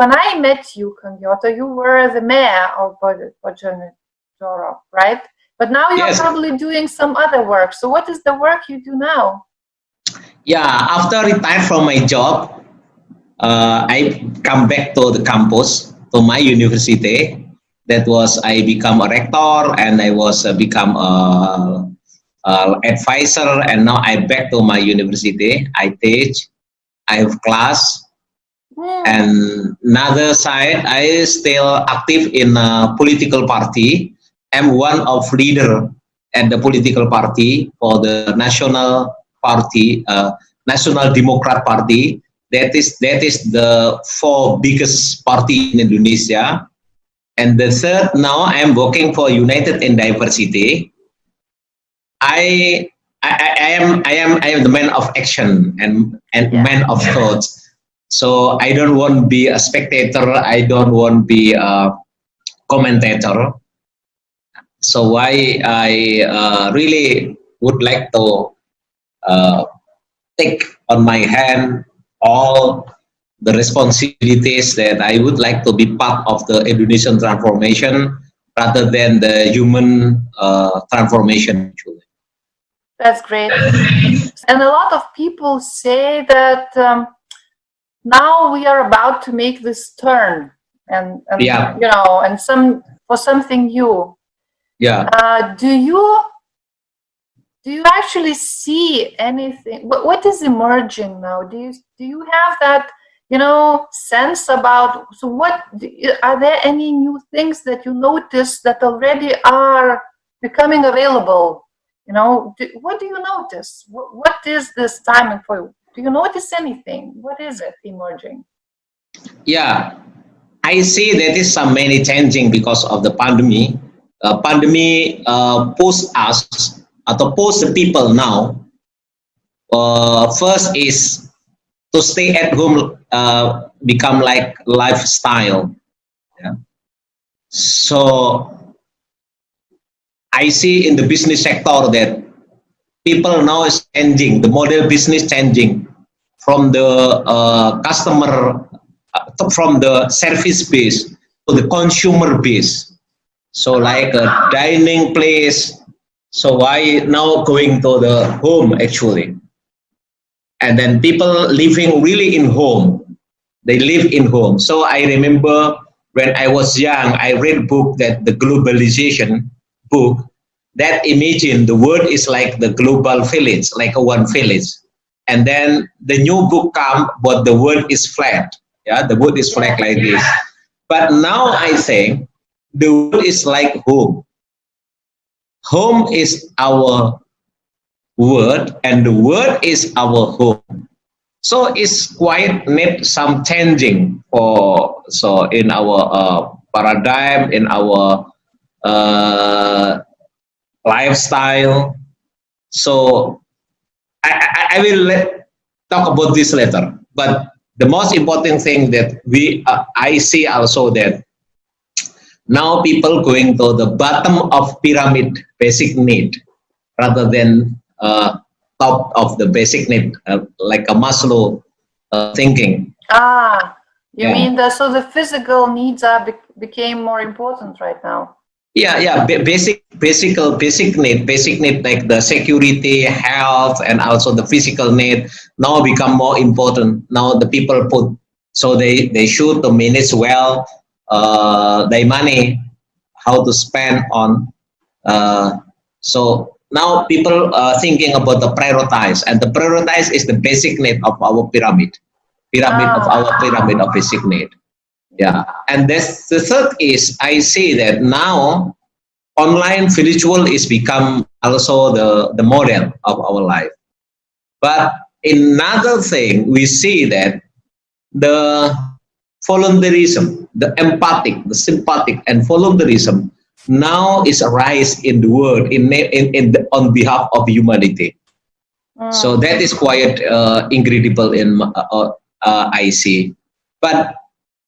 when I met you, Kang Yoto, you were the mayor of Bodžonegoro, right? But now you're probably doing some other work. So what is the work you do now? Yeah, after retired from my job, I come back to the campus, to my university. That was, I become a rector, and I was become a advisor, and now I back to my university. I teach, I have class, and another side, I still active in a political party. I'm one of leader at the political party for the national party, National Democrat Party. That is the 4 biggest party in Indonesia. And the third, now I'm working for United in Diversity. I am the man of action and man of thoughts. So I don't want to be a spectator. I don't want to be a commentator. So I really would like to take on my hand all the responsibilities that I would like to be part of the Indonesian transformation rather than the human transformation. That's great. And a lot of people say that now we are about to make this turn, and you know, and for something new. Yeah. Do you actually see anything? What is emerging now? Do you have that, you know, sense about? So what are there any new things that you notice that already are becoming available? You know, what do you notice? What is this timing for you? Do you notice anything? What is it emerging? Yeah, I see that is some many changing because of the pandemic. Pandemic pushed us to push the people now. First is to stay at home become like lifestyle. Yeah. So I see in the business sector that people now is changing, the model business changing from the customer, from the service base to the consumer base. So like a dining place. So why now going to the home actually? And then people living really in home. They live in home. So I remember when I was young, I read a book that the globalization book that imagine the world is like the global village, like a one village. And then the new book come, but the world is flat. Yeah, the world is flat like this. But now I think the world is like home. Home is our word, and the word is our home. So it's quite need some changing for in our paradigm, in our lifestyle. So I will talk about this later. But the most important thing that I see also that now people going to the bottom of pyramid basic need rather than top of the basic need, like a Maslow thinking. You mean so the physical needs became more important right now? Yeah, basic need like the security, health, and also the physical need now become more important. Now the people put, so they should to manage well their money, how to spend on. So now people are thinking about the prioritize, and the prioritize is the basic need of our pyramid of basic need. Yeah, and that's the third is I see that now online virtual is become also the model of our life. But another thing we see that the voluntarism, the empathic, the sympathetic, and voluntarism now is a rise in the world on behalf of humanity. So that is quite incredible in I see. But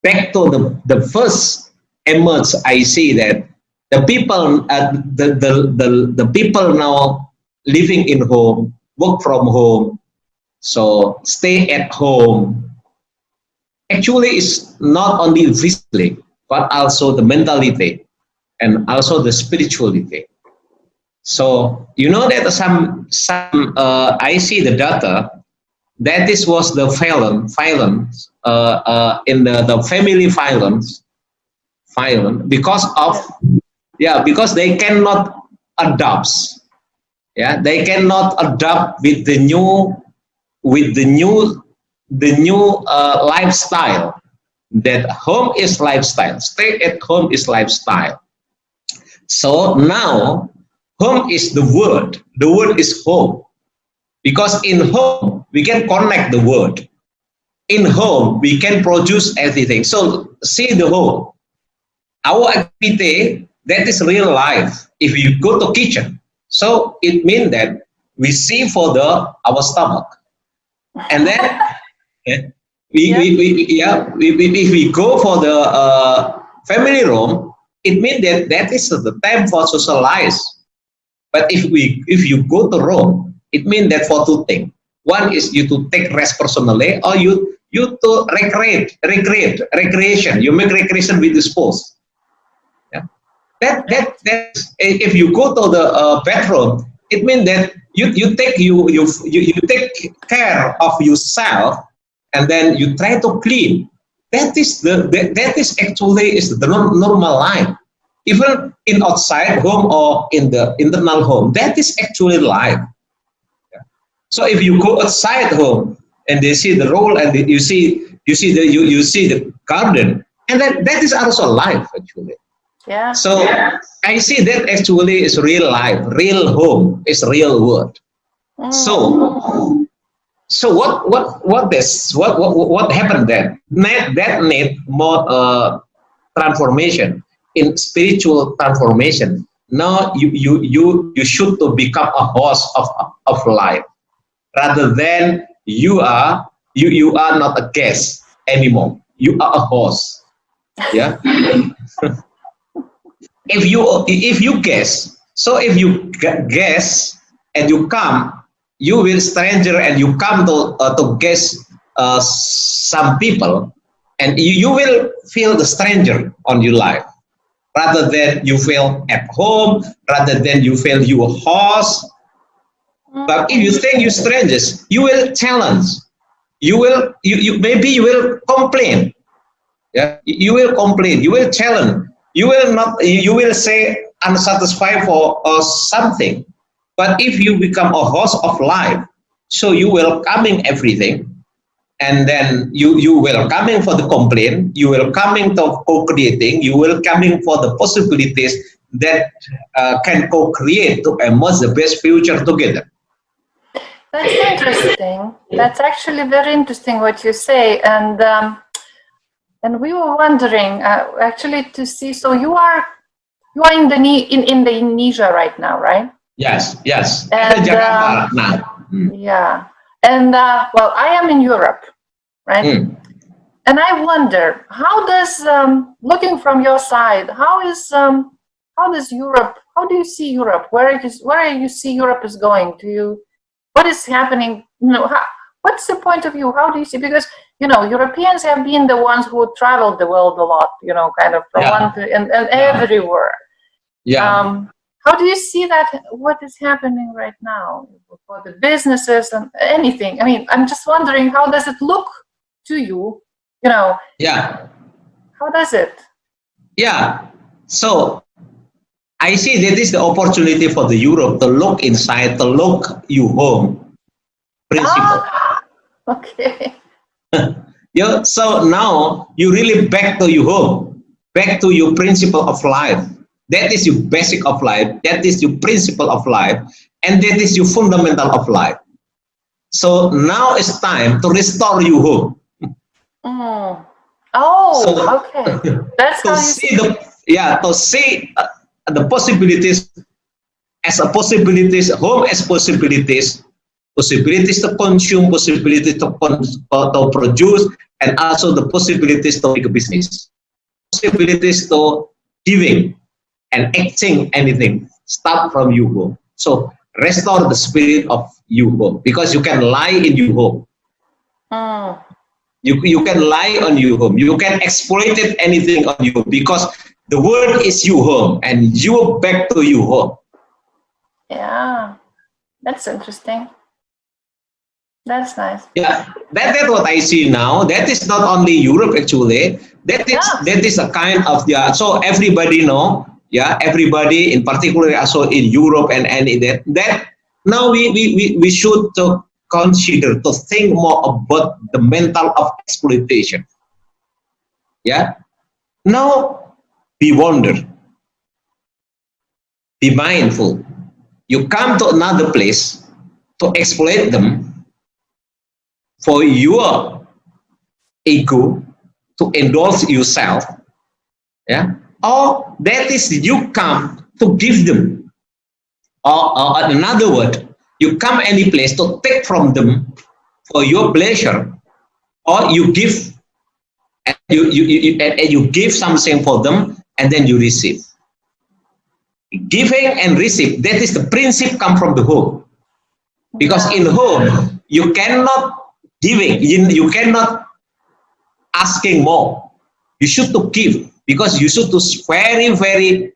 back to the first emerge, I see that the people the people now living in home, work from home, so stay at home. actually is not only physically, but also the mentality and also the spirituality. So you know that some I see the data that this was the violence in the family violence because of because they cannot adopt. Yeah, they cannot adopt with the new lifestyle. That home is lifestyle. Stay at home is lifestyle. So now home is the word. The word is home. Because in home we can connect the word. In home we can produce everything. So see the home. Our activity, that is real life. If you go to kitchen, so it means that we see for our stomach, and then if we go for the family room, it means that is the time for socialize. But if you go to Rome, it means that for two things. One is you to take rest personally, or you to recreation. You make recreation with the spouse. That if you go to the bedroom, it means that you take care of yourself, and then you try to clean. That is actually the normal life. Even in outside home or in the internal home, that is actually life. So if you go outside home and they see the role, and you see the garden, and that is also life actually. Yeah. So I see that actually is real life, real home is real world. So what happened then? That need more transformation, in spiritual transformation. Now you should to become a host of life, rather than you are not a guest anymore. You are a host. Yeah. If you guess, so if you guess and you come, you will stranger and you come to guess some people, and you will feel the stranger on your life, rather than you feel at home, rather than you feel you a host. But if you think you strangers, you will challenge. You maybe you will complain. Yeah, you will complain. You will challenge. You will not. You will say unsatisfied for something. But if you become a host of life, so you welcoming everything, and then you welcoming for the complaint. You welcoming to co-creating. You welcoming for the possibilities that can co-create to emerge the best future together. That's interesting. That's actually very interesting what you say, and we were wondering actually to see. So you are in Indonesia right now, right? Yes. And yeah, and well, I am in Europe, right? And I wonder, how does looking from your side, how does Europe? How do you see Europe? Where you see Europe is going? What is happening? What's the point of view? How do you see? Because Europeans have been the ones who traveled the world a lot. Kind of from one to and everywhere. Yeah. How do you see that? What is happening right now for the businesses and anything? I mean, I'm just wondering, how does it look to you? Yeah. How does it? Yeah. So I see that is the opportunity for the Europe to look inside, to look you home principle. Okay. Yeah. So now you really back to your home, back to your principle of life. That is your basic of life. That is your principle of life, and that is your fundamental of life. So now it's time to restore your home. Okay. That's how you see to see the possibilities as a possibilities, home as possibilities to consume, possibilities to produce, and also the possibilities to make a business, possibilities to giving and acting anything. Start from your home. So restore the spirit of your home, because you can lie in your home. You can lie on your home. You can exploit it, anything on you, because the world is your home and you back to your home. Yeah, that's interesting. That's nice. Yeah, that's what I see now. That is not only Europe actually. That is a kind of so everybody know. Yeah, everybody in particular also in Europe and that now we should to consider to think more about the mental of exploitation. Yeah. Now be wonder. Be mindful. You come to another place to exploit them for your ego, to endorse yourself, yeah, or that is you come to give them, or another word, you come any place to take from them for your pleasure, or you give and you give something for them and then you receive. Giving and receive, that is the principle come from the home, because in home you cannot giving, you cannot asking more. You should to give, because you should to very, very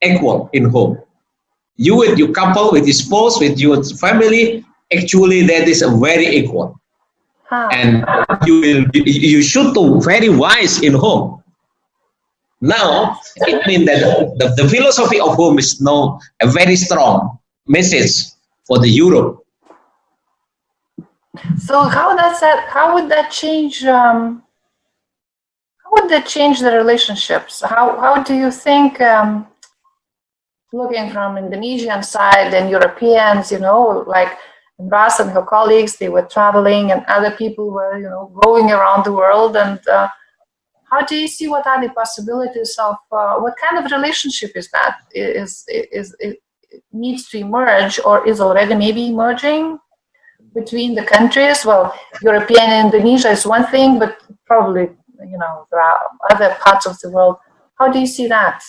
equal in home. You with your couple, with your spouse, with your family, actually that is a very equal. And you should to very wise in home. Now it means that the philosophy of home is now a very strong message for the Europe. So how would that change the relationships? How do you think, looking from Indonesian side and Europeans, like Ras and her colleagues, they were traveling and other people were, going around the world, and how do you see, what are the possibilities of, what kind of relationship is that? It needs to emerge, or is already maybe emerging between the countries? Well, European and Indonesia is one thing, but probably, there are other parts of the world. How do you see that?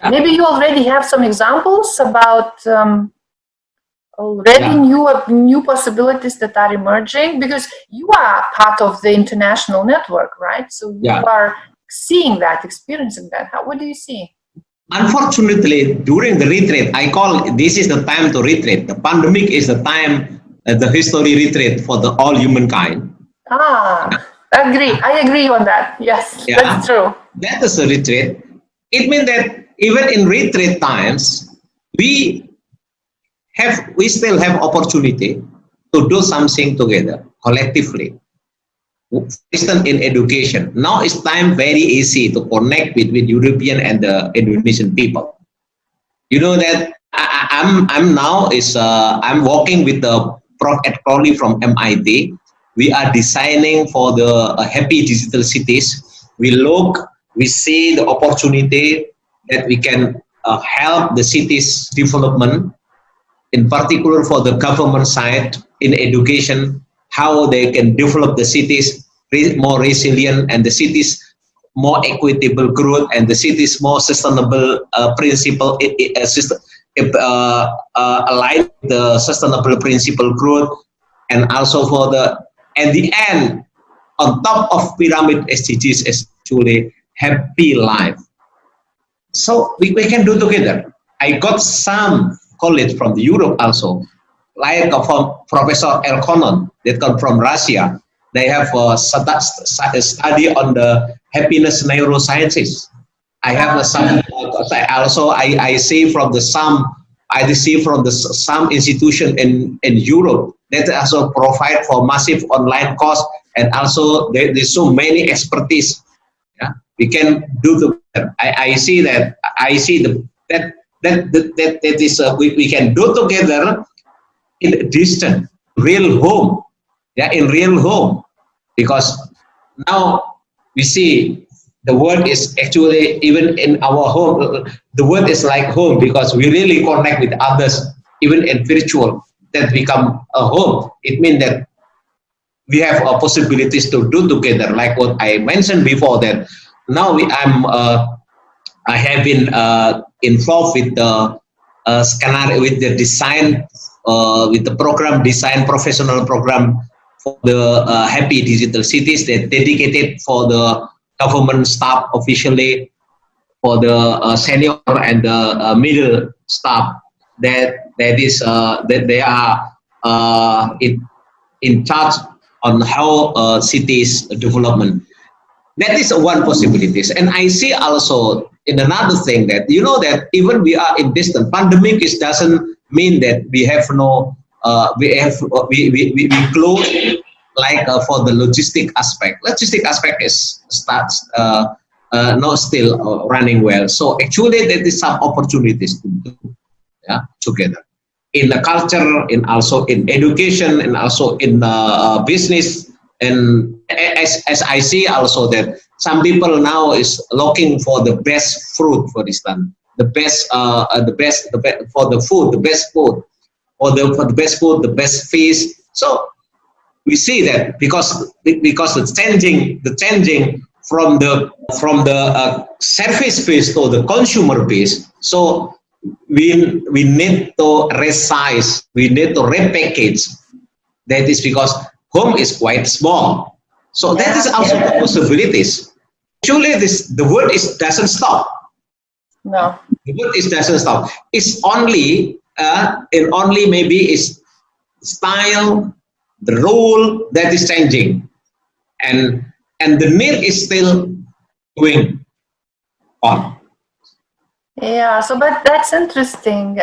Maybe you already have some examples about new possibilities that are emerging, because you are part of the international network, right? So you are seeing that, experiencing that. What do you see? Unfortunately, during the retreat, I call this is the time to retreat. The pandemic is the time, the history retreat for all humankind. I agree on that. Yes, that's true. That is a retreat. It means that even in retreat times, we still have opportunity to do something together, collectively. For instance, in education, now it's time very easy to connect with European and the Indonesian people. You know that I'm working with the colleague from MIT. We are designing for the happy digital cities. We see the opportunity that we can help the cities development, in particular for the government side in education, how they can develop the cities more resilient and the cities more equitable growth and the cities more sustainable principle align the sustainable principle growth, and also for at the end, on top of pyramid SDGs is actually happy life. So we can do together. I got some colleagues from Europe also, like from Professor Elkonon that come from Russia. They have a study on the happiness neurosciences. I have some also I see from some institution in Europe that also provide for massive online course, and also there's so many expertise. Yeah, we can do together. I see that is we can do together in a distant real home. Yeah, in real home, because now we see the world is actually, even in our home, the world is like home, because we really connect with others, even in virtual, that become a home. It means that we have possibilities to do together, like what I mentioned before, that now I have been involved with the scenario, with the design, with the program design, professional program for the happy digital cities that dedicated for the government staff officially, for the senior and the middle staff that they are in charge on how cities development. That is one possibilities. And I see also in another thing that, you know, that even we are in distance, pandemic doesn't mean that we have no, we close like for the logistic aspect. Logistic aspect starts not still running well. So actually there is some opportunities to do together. In the culture, in also in education, and also in business, and as I see also that some people now is looking for the best fruit, for instance, the best for the food, the best food, or for the best food, the best fish. So we see that because the changing from the service base to the consumer base. So we need to resize, we need to repackage. That is because home is quite small. So that is also the possibilities. Actually, the word doesn't stop. No. The word doesn't stop. It's only maybe is style, the rule that is changing, and the need is still going on. Yeah, so but that's interesting.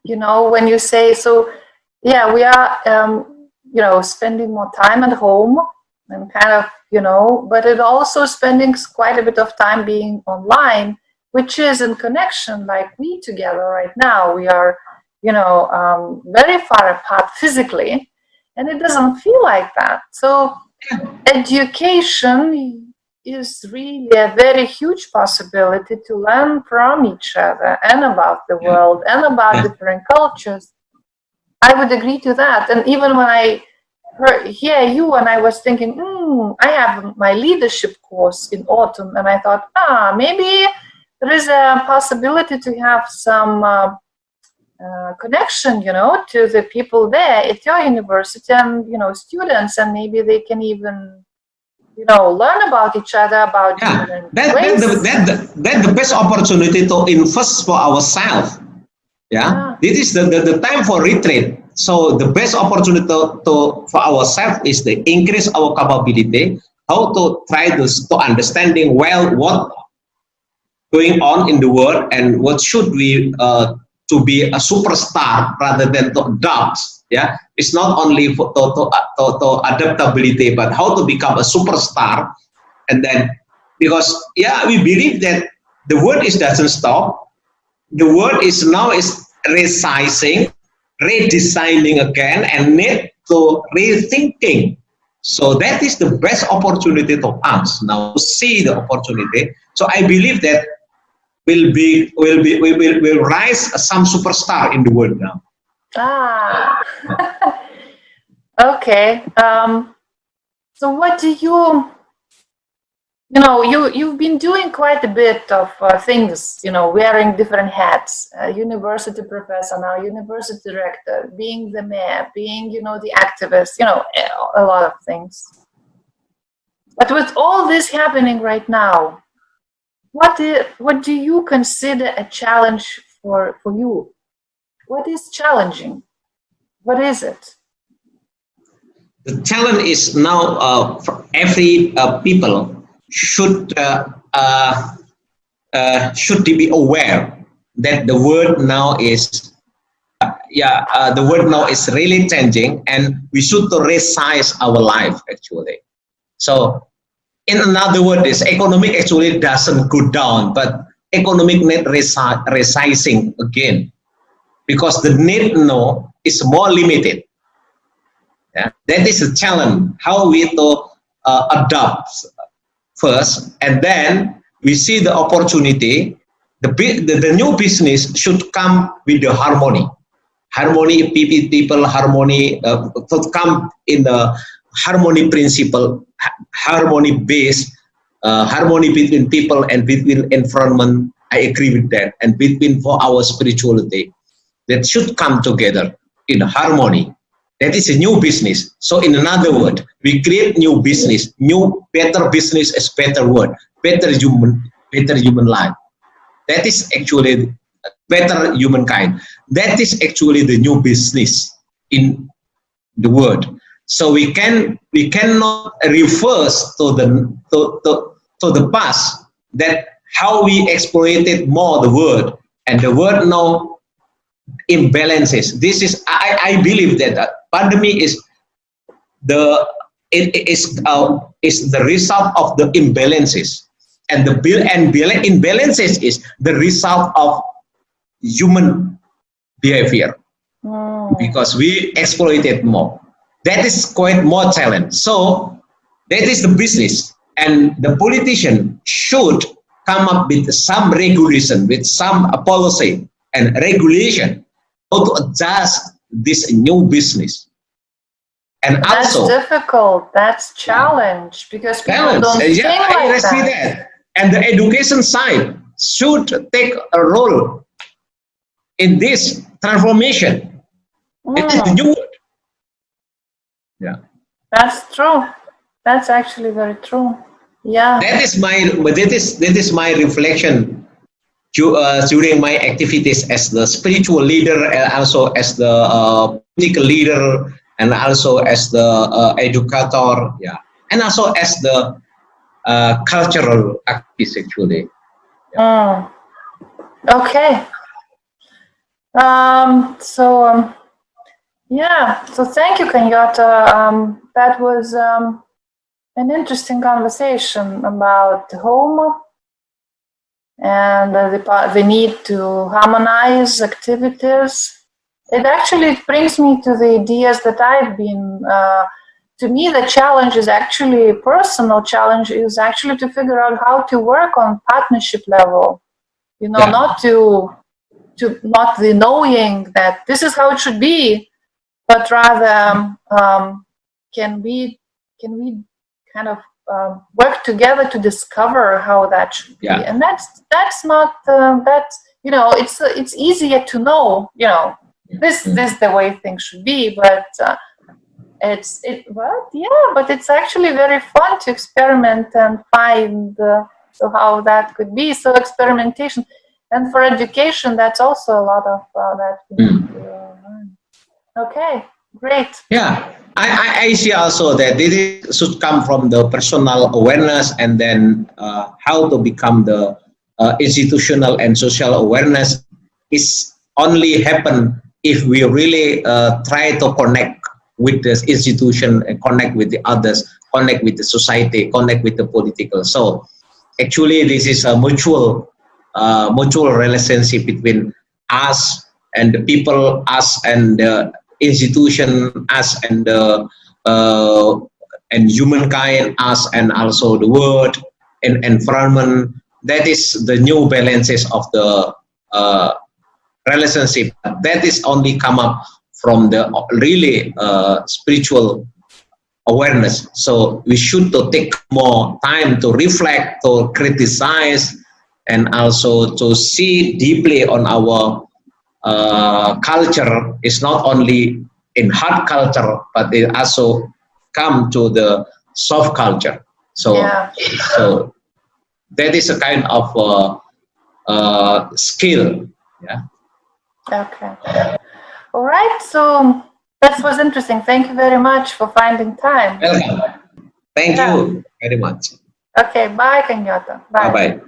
You know, when you say so, yeah, we are you know, spending more time at home and kind of, you know, but it also spending quite a bit of time being online, which is in connection, like we together right now. We are, you know, very far apart physically, and it doesn't feel like that. So education is really a very huge possibility to learn from each other and about the world and about different cultures. I would agree to that. And even when I hear you, and I was thinking, I have my leadership course in autumn, and I thought, maybe there is a possibility to have some connection, you know, to the people there at your university and, you know, students, and maybe they can even, you know, learn about each other, about different ways. That's the best opportunity to invest for ourselves. This is the time for retreat. So the best opportunity for ourselves is to increase our capability, how to try to understanding well what going on in the world and what should we to be a superstar rather than to adopt. It's not only for to adaptability, but how to become a superstar. And then because we believe that the world doesn't stop. The world is resizing, redesigning again, and need to rethinking. So that is the best opportunity to us now to see the opportunity. So I believe that will rise some superstar in the world now. Okay. So what do you know, you've been doing quite a bit of things, you know, wearing different hats, university professor, now university director, being the mayor, being, you know, the activist, you know, a lot of things. But with all this happening right now, what do you consider a challenge for you? What is challenging? What is it? The challenge is now for every people should be aware that the world now is the world now is really changing, and we should to resize our life actually. So in another word, this economic actually doesn't go down, but economic need resizing again, because the need now is more limited. That is a challenge, how we to adopt first, and then we see the opportunity. The new business should come with the harmony, people harmony, to come in the harmony principle, harmony base, harmony between people and between environment. I agree with that, and between for our spirituality, that should come together in harmony. That is a new business. So in another word, we create new business, better business is better word, better human life. That is actually better humankind. That is actually the new business in the world. So we cannot reverse to the past, that how we exploited more the world, and the world now imbalances. This is, I believe that the pandemic is the result of the imbalances, and the imbalances is the result of human behavior, because we exploited more. That is quite more challenge. So that is the business, and the politician should come up with some regulation, with some policy and regulation, how to adjust this new business. And that's also difficult. That's challenge, because people don't think like that. And the education side should take a role in this transformation. It is the new word. Yeah, that's true. That's actually very true. Yeah, that is my reflection during my activities as the spiritual leader, and also as the political leader, and also as the educator, yeah, and also as the cultural activist actually. Yeah. Okay. Yeah. So thank you, Kang Yoto. That was an interesting conversation about home and the need to harmonize activities. It actually brings me to the ideas that I've been, to me the challenge is actually, personal challenge is actually to figure out how to work on partnership level, not the knowing that this is how it should be, but rather can we kind of work together to discover how that should be. And that's not it's easier to know, this is the way things should be, but but it's actually very fun to experiment and find how that could be. So experimentation, and for education, that's also a lot of that we need to learn. Okay, great. Yeah, I see also that it should come from the personal awareness, and then how to become the institutional and social awareness is only happen if we really try to connect with the institution, and connect with the others, connect with the society, connect with the political. So actually this is a mutual relationship between us and the people, us and the institution, us and the humankind, us and also the world and environment. That is the new balances of the relationship. That is only come up from the really spiritual awareness. So we should to take more time to reflect, to criticize, and also to see deeply on our culture. Is not only in hard culture, but it also come to the soft culture. So so that is a kind of skill. Yeah. Okay. All right. So that was interesting. Thank you very much for finding time. Welcome. Thank you very much. Okay. Bye, Kang Yoto. Bye. Bye-bye.